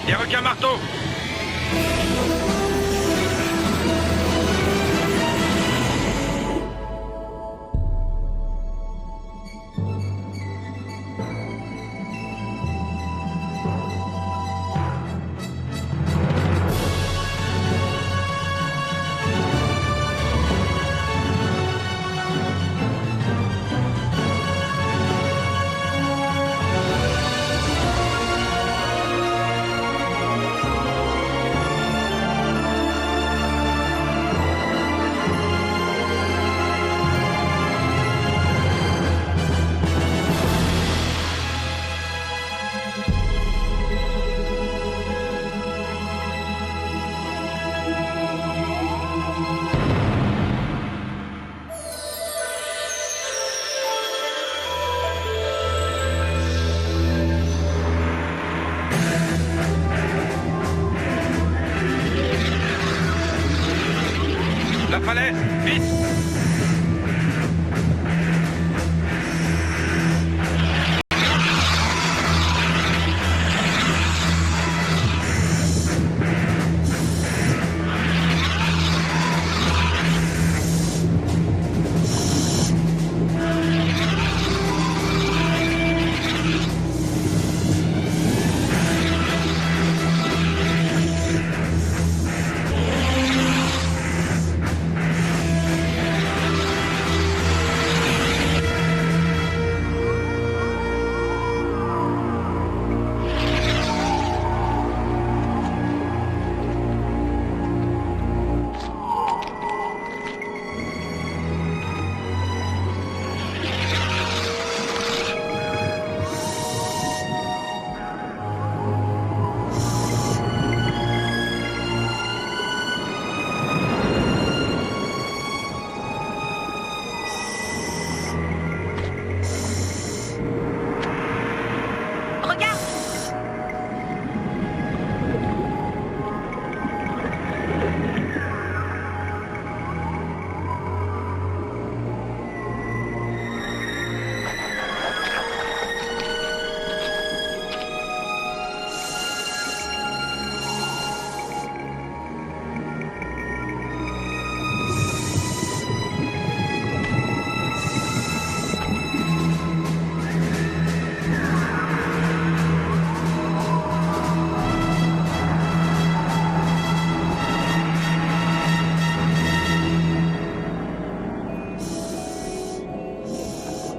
Des requins marteaux. La falaise, vite!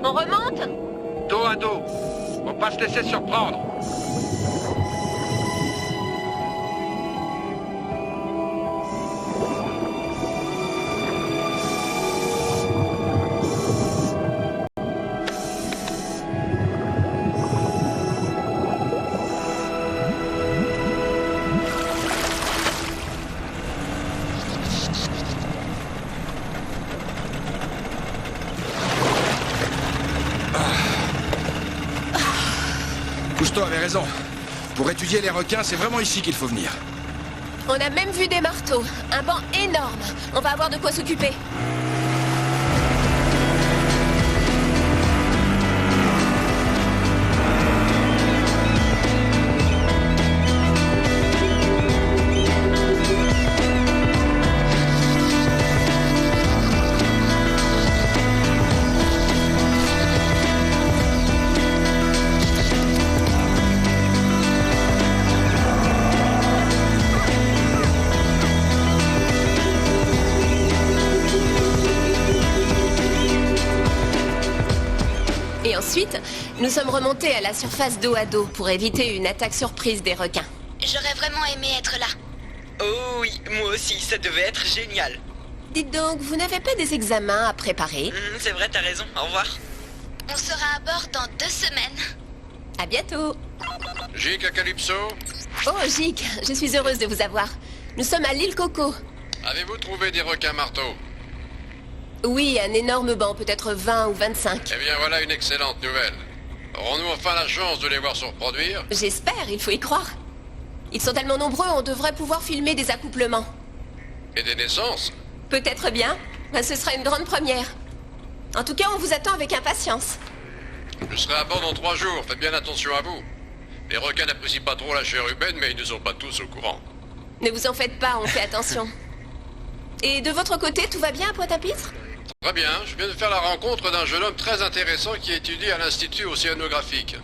On remonte? Dos à dos. Faut pas se laisser surprendre. Cousteau avait raison. Pour étudier les requins, c'est vraiment ici qu'il faut venir. On a même vu des marteaux. Un banc énorme. On va avoir de quoi s'occuper. Et ensuite, nous sommes remontés à la surface dos à dos pour éviter une attaque surprise des requins. J'aurais vraiment aimé être là. Oh oui, moi aussi, ça devait être génial. Dites donc, vous n'avez pas des examens à préparer? C'est vrai, t'as raison, au revoir. On sera à bord dans 2 semaines. À bientôt. Gic à Calypso. Oh, Gic, je suis heureuse de vous avoir. Nous sommes à l'île Coco. Avez-vous trouvé des requins marteaux? Oui, un énorme banc, peut-être 20 ou 25. Eh bien, voilà une excellente nouvelle. Aurons-nous enfin la chance de les voir se reproduire? J'espère, il faut y croire. Ils sont tellement nombreux, on devrait pouvoir filmer des accouplements. Et des naissances? Peut-être bien. Ben, ce sera une grande première. En tout cas, on vous attend avec impatience. Je serai à bord dans 3 jours, faites bien attention à vous. Les requins n'apprécient pas trop la chair humaine, mais ils ne sont pas tous au courant. Ne vous en faites pas, on fait attention. Et de votre côté, tout va bien à Pointe-à-Pitre? Très bien, je viens de faire la rencontre d'un jeune homme très intéressant qui étudie à l'Institut océanographique.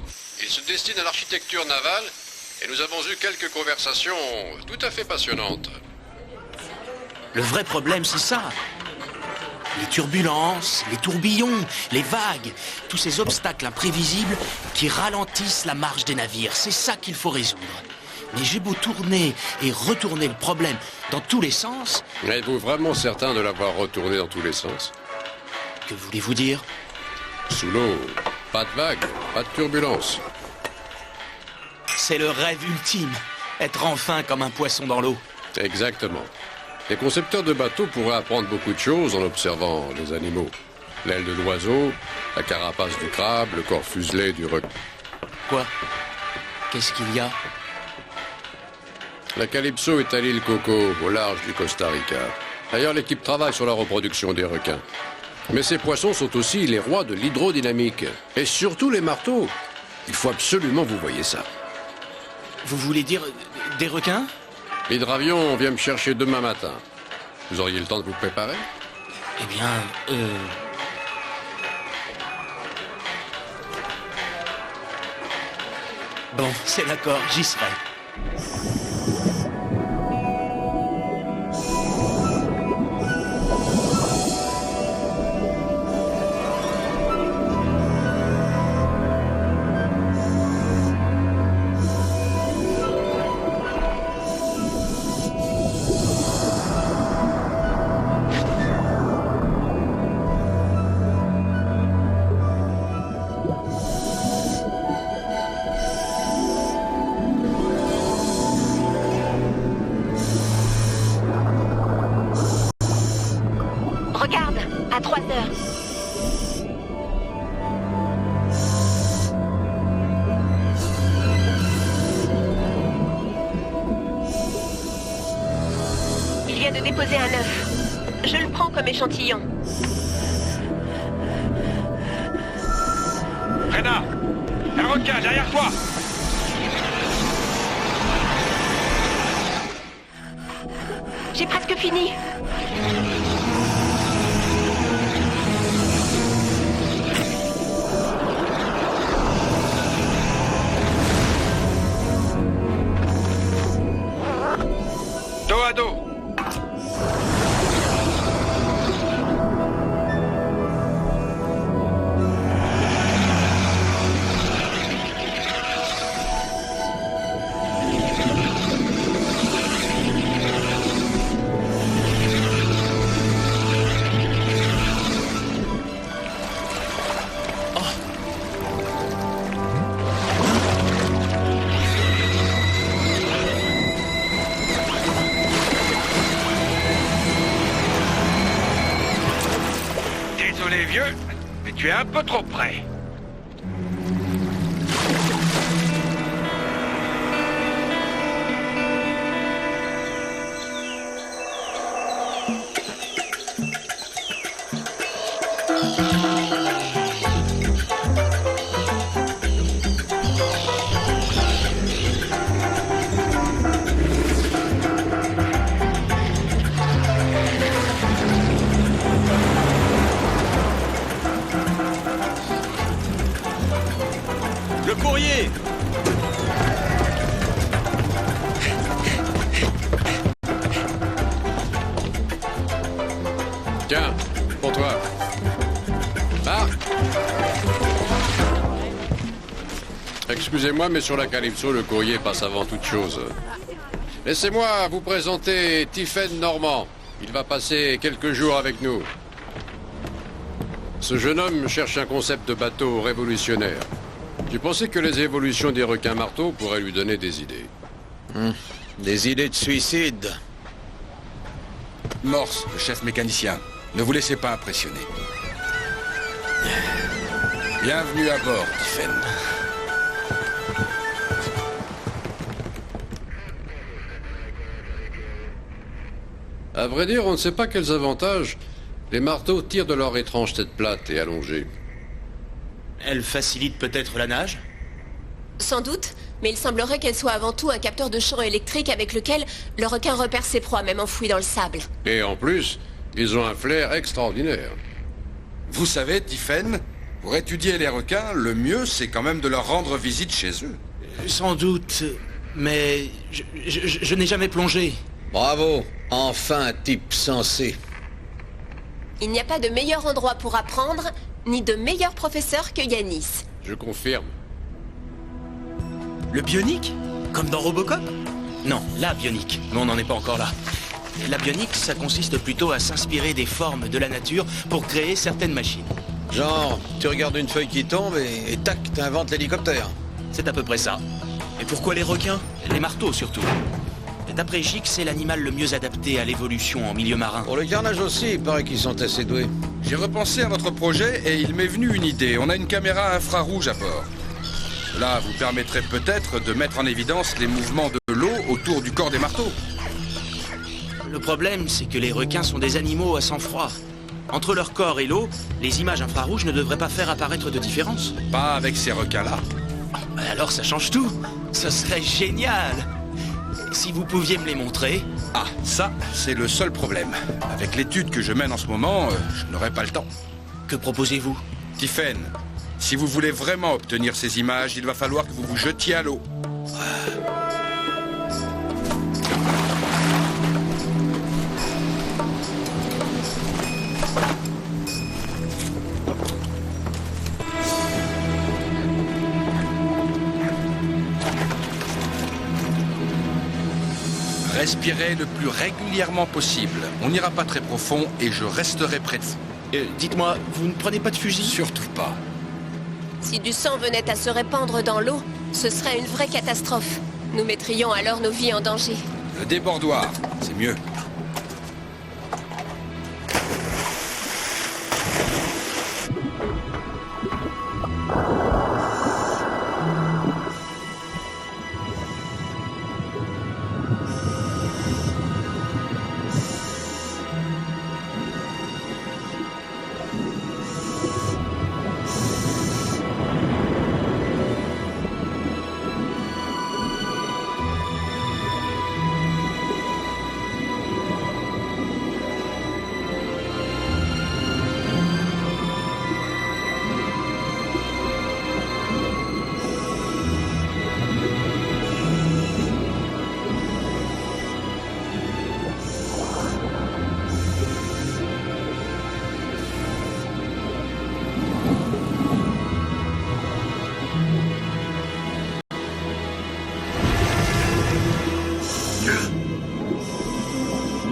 Il se destine à l'architecture navale, et nous avons eu quelques conversations tout à fait passionnantes. Le vrai problème, c'est ça. Les turbulences, les tourbillons, les vagues, tous ces obstacles imprévisibles qui ralentissent la marche des navires. C'est ça qu'il faut résoudre. Mais j'ai beau tourner et retourner le problème dans tous les sens... Êtes-vous vraiment certain de l'avoir retourné dans tous les sens? Que voulez-vous dire? Sous l'eau, pas de vagues, pas de turbulences. C'est le rêve ultime, être enfin comme un poisson dans l'eau. Exactement. Les concepteurs de bateaux pourraient apprendre beaucoup de choses en observant les animaux. L'aile de l'oiseau, la carapace du crabe, le corps fuselé du requin. Quoi? Qu'est-ce qu'il y a? La Calypso est à l'île Coco, au large du Costa Rica. D'ailleurs, l'équipe travaille sur la reproduction des requins. Mais ces poissons sont aussi les rois de l'hydrodynamique. Et surtout les marteaux. Il faut absolument vous voyez ça. Vous voulez dire des requins? L'hydravion vient me chercher demain matin. Vous auriez le temps de vous préparer? Eh bien, Bon, c'est d'accord, j'y serai. Regarde, à 3 heures. Il vient de déposer un œuf. Je le prends comme échantillon. Rena, un requin derrière toi. J'ai presque fini. Dos à dos. Désolé vieux, mais tu es un peu trop près. Le courrier! Tiens, pour toi. Ah! Excusez-moi, mais sur la Calypso, le courrier passe avant toute chose. Laissez-moi vous présenter Tiphaine Normand. Il va passer quelques jours avec nous. Ce jeune homme cherche un concept de bateau révolutionnaire. Tu pensais que les évolutions des requins marteaux pourraient lui donner des idées? Des idées de suicide. Morse, le chef mécanicien. Ne vous laissez pas impressionner. Bienvenue à bord, Tiphaine. À vrai dire, on ne sait pas quels avantages les marteaux tirent de leur étrange tête plate et allongée. Elle facilite peut-être la nage? Sans doute, mais il semblerait qu'elle soit avant tout un capteur de champ électrique avec lequel le requin repère ses proies, même enfouies dans le sable. Et en plus, ils ont un flair extraordinaire. Vous savez, Tiffen, pour étudier les requins, le mieux, c'est quand même de leur rendre visite chez eux. Sans doute, mais je n'ai jamais plongé. Bravo, enfin un type sensé. Il n'y a pas de meilleur endroit pour apprendre, ni de meilleur professeur que Yanis. Je confirme. Le bionique? Comme dans Robocop? Non, la bionique, mais on n'en est pas encore là. La bionique, ça consiste plutôt à s'inspirer des formes de la nature pour créer certaines machines. Genre, tu regardes une feuille qui tombe et tac, t'inventes l'hélicoptère. C'est à peu près ça. Et pourquoi les requins? Les marteaux surtout. D'après Gix, c'est l'animal le mieux adapté à l'évolution en milieu marin. Pour le carnage aussi, il paraît qu'ils sont assez doués. J'ai repensé à notre projet et il m'est venu une idée. On a une caméra infrarouge à bord. Cela vous permettrait peut-être de mettre en évidence les mouvements de l'eau autour du corps des marteaux. Le problème, c'est que les requins sont des animaux à sang froid. Entre leur corps et l'eau, les images infrarouges ne devraient pas faire apparaître de différence. Pas avec ces requins-là. Alors ça change tout. Ce serait génial. Si vous pouviez me les montrer. Ah, ça, c'est le seul problème. Avec l'étude que je mène en ce moment, je n'aurai pas le temps. Que proposez-vous? Tiffen, si vous voulez vraiment obtenir ces images, il va falloir que vous vous jetiez à l'eau. Respirez le plus régulièrement possible. On n'ira pas très profond et je resterai près de vous. Dites-moi, vous ne prenez pas de fusil? Surtout pas. Si du sang venait à se répandre dans l'eau, ce serait une vraie catastrophe. Nous mettrions alors nos vies en danger. Le débordoir, c'est mieux.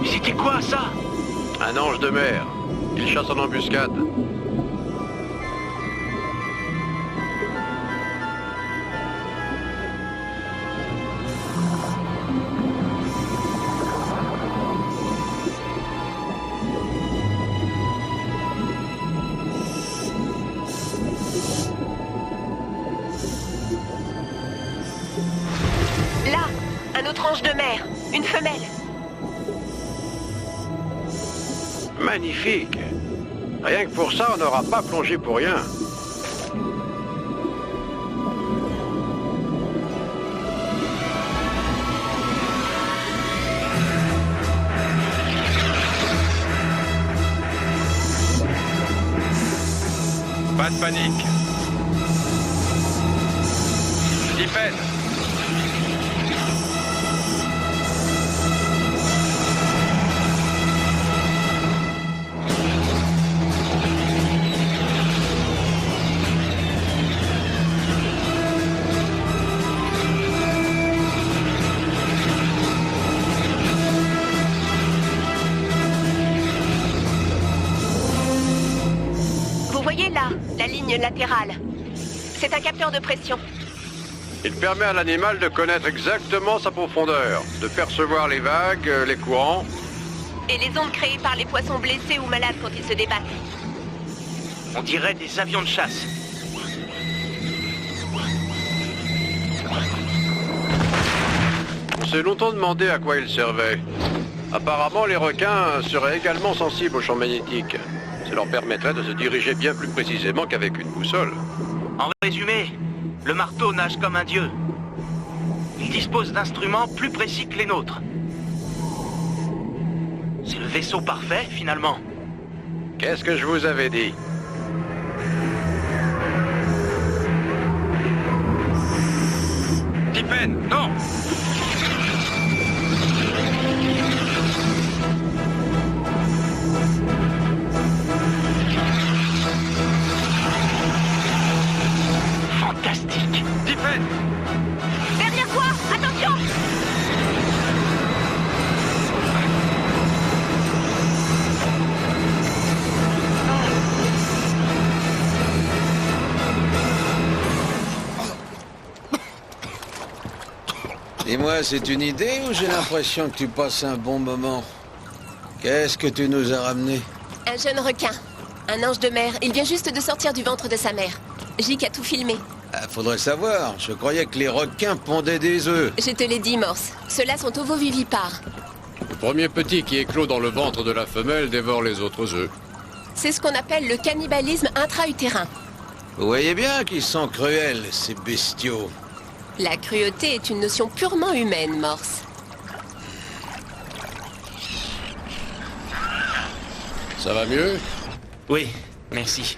C'était quoi ça? Un ange de mer. Il chasse en embuscade. Là, un autre ange de mer, une femelle. Magnifique. Rien que pour ça, on n'aura pas plongé pour rien. Pas de panique. Tiffen. Vous voyez là, la ligne latérale. C'est un capteur de pression. Il permet à l'animal de connaître exactement sa profondeur, de percevoir les vagues, les courants. Et les ondes créées par les poissons blessés ou malades quand ils se débattent. On dirait des avions de chasse. On s'est longtemps demandé à quoi il servait. Apparemment, les requins seraient également sensibles aux champs magnétiques. Ça leur permettrait de se diriger bien plus précisément qu'avec une boussole. En résumé, le marteau nage comme un dieu. dispose d'instruments plus précis que les nôtres. C'est le vaisseau parfait, finalement. Qu'est-ce que je vous avais dit? Tiffen, non! Fantastique. Tiffen! Derrière toi! Attention! Dis-moi, c'est une idée ou j'ai l'impression que tu passes un bon moment? Qu'est-ce que tu nous as ramené? Un jeune requin. Un ange de mer. Il vient juste de sortir du ventre de sa mère. Jick a tout filmé. Ah, faudrait savoir. Je croyais que les requins pondaient des œufs. Je te l'ai dit, Morse. Ceux-là sont ovovivipares. Le premier petit qui éclot dans le ventre de la femelle dévore les autres œufs. C'est ce qu'on appelle le cannibalisme intra-utérin. Vous voyez bien qu'ils sont cruels, ces bestiaux. La cruauté est une notion purement humaine, Morse. Ça va mieux? Oui, merci.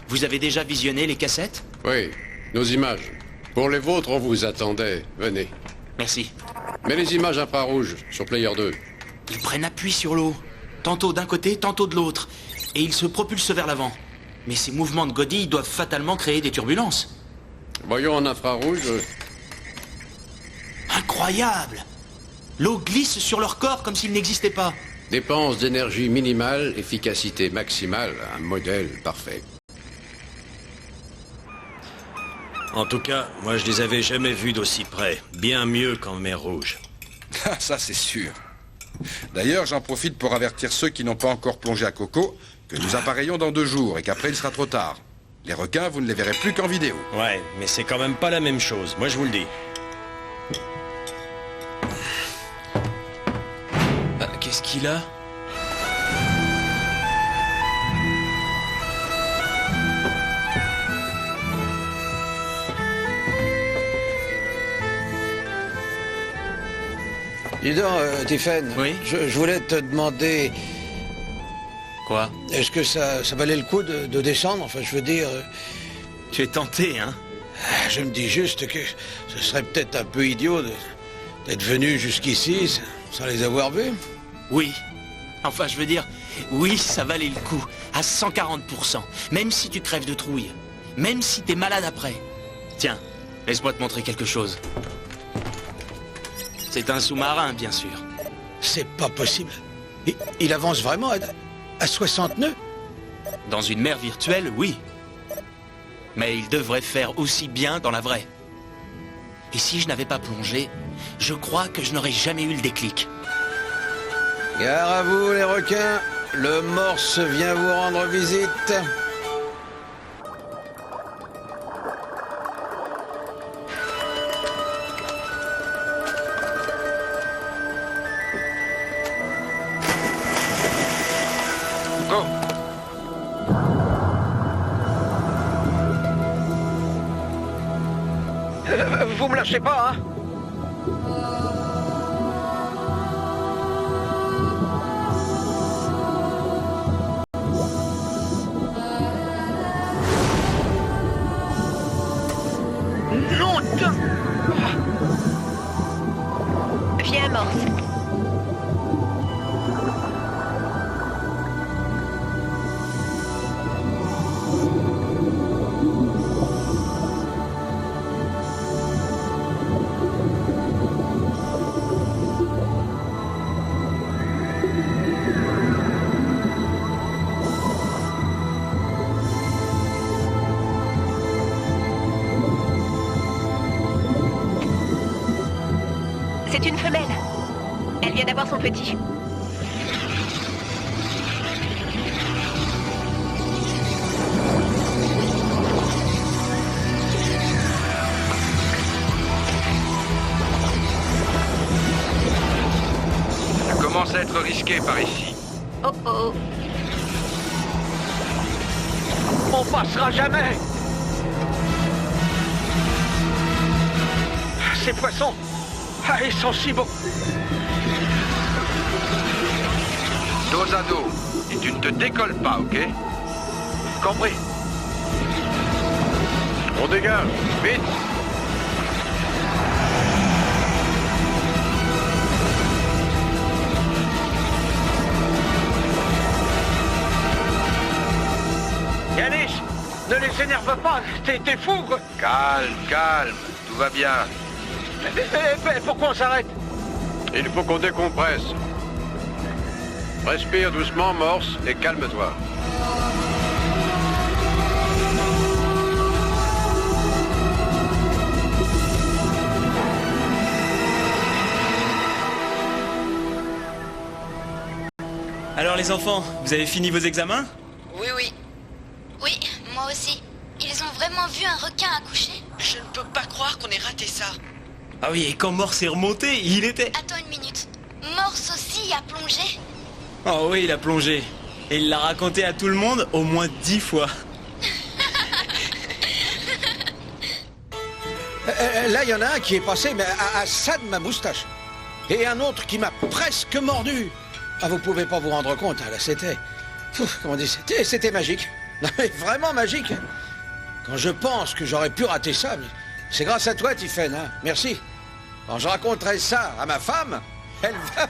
Vous avez déjà visionné les cassettes? Oui, nos images. Pour les vôtres, on vous attendait. Venez. Merci. Mets les images infrarouges sur Player 2. Ils prennent appui sur l'eau. Tantôt d'un côté, tantôt de l'autre. Et ils se propulsent vers l'avant. Mais ces mouvements de godilles doivent fatalement créer des turbulences. Voyons en infrarouge. Incroyable! L'eau glisse sur leur corps comme s'il n'existait pas. Dépense d'énergie minimale, efficacité maximale, un modèle parfait. En tout cas, moi je les avais jamais vus d'aussi près. Bien mieux qu'en mer Rouge. Ah, ça c'est sûr. D'ailleurs, j'en profite pour avertir ceux qui n'ont pas encore plongé à Coco que nous appareillons dans 2 jours et qu'après il sera trop tard. Les requins, vous ne les verrez plus qu'en vidéo. Ouais, mais c'est quand même pas la même chose, moi je vous le dis. Qu'est-ce qu'il a? Dis donc, Tiffen. Oui? Je voulais te demander... Quoi? Est-ce que ça valait le coup de descendre? Enfin, je veux dire... Tu es tenté, hein? Je me dis juste que ce serait peut-être un peu idiot d'être venu jusqu'ici sans les avoir vus. Oui. Enfin, je veux dire, oui, ça valait le coup. À 140%. Même si tu crèves de trouille. Même si t'es malade après. Tiens, laisse-moi te montrer quelque chose. C'est un sous-marin, bien sûr. C'est pas possible. Il avance vraiment à 60 nœuds? Dans une mer virtuelle, oui. Mais il devrait faire aussi bien dans la vraie. Et si je n'avais pas plongé, je crois que je n'aurais jamais eu le déclic. Gare à vous, les requins. Le morse vient vous rendre visite. Go! Vous me lâchez pas, hein? Non! Viens, Morse. C'est une femelle. Elle vient d'avoir son petit. Ça commence à être risqué par ici. Oh oh. On passera jamais! Ces poissons, Ah, ils sont si beaux. Dos à dos. Et tu ne te décolles pas, ok? Compris. On dégage, vite. Yanis, ne les énerve pas. T'es fou, quoi. Calme, calme. Tout va bien. Mais pourquoi on s'arrête? Il faut qu'on décompresse. Respire doucement, Morse, et calme-toi. Alors les enfants, vous avez fini vos examens? Oui, oui. Oui, moi aussi. Ils ont vraiment vu un requin accoucher? Je ne peux pas croire qu'on ait raté ça. Ah oui, et quand Morse est remonté, il était... Attends une minute. Morse aussi a plongé? Oh oui, il a plongé. Et il l'a raconté à tout le monde au moins 10 fois. Là, il y en a un qui est passé mais à ça de ma moustache. Et un autre qui m'a presque mordu. Ah, vous pouvez pas vous rendre compte, hein, là, c'était... Comment dire, c'était magique. Non, mais vraiment magique. Quand je pense que j'aurais pu rater ça, mais c'est grâce à toi, Tiphaine, hein. Merci. Quand je raconterai ça à ma femme, elle va...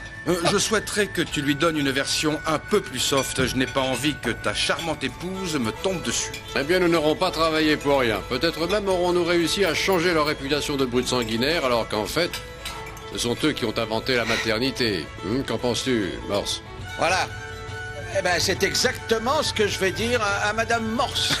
Je souhaiterais que tu lui donnes une version un peu plus soft. Je n'ai pas envie que ta charmante épouse me tombe dessus. Eh bien, nous n'aurons pas travaillé pour rien. Peut-être même aurons-nous réussi à changer leur réputation de brutes sanguinaires, alors qu'en fait, ce sont eux qui ont inventé la maternité. Qu'en penses-tu, Morse? Voilà. Eh ben, c'est exactement ce que je vais dire à Madame Morse.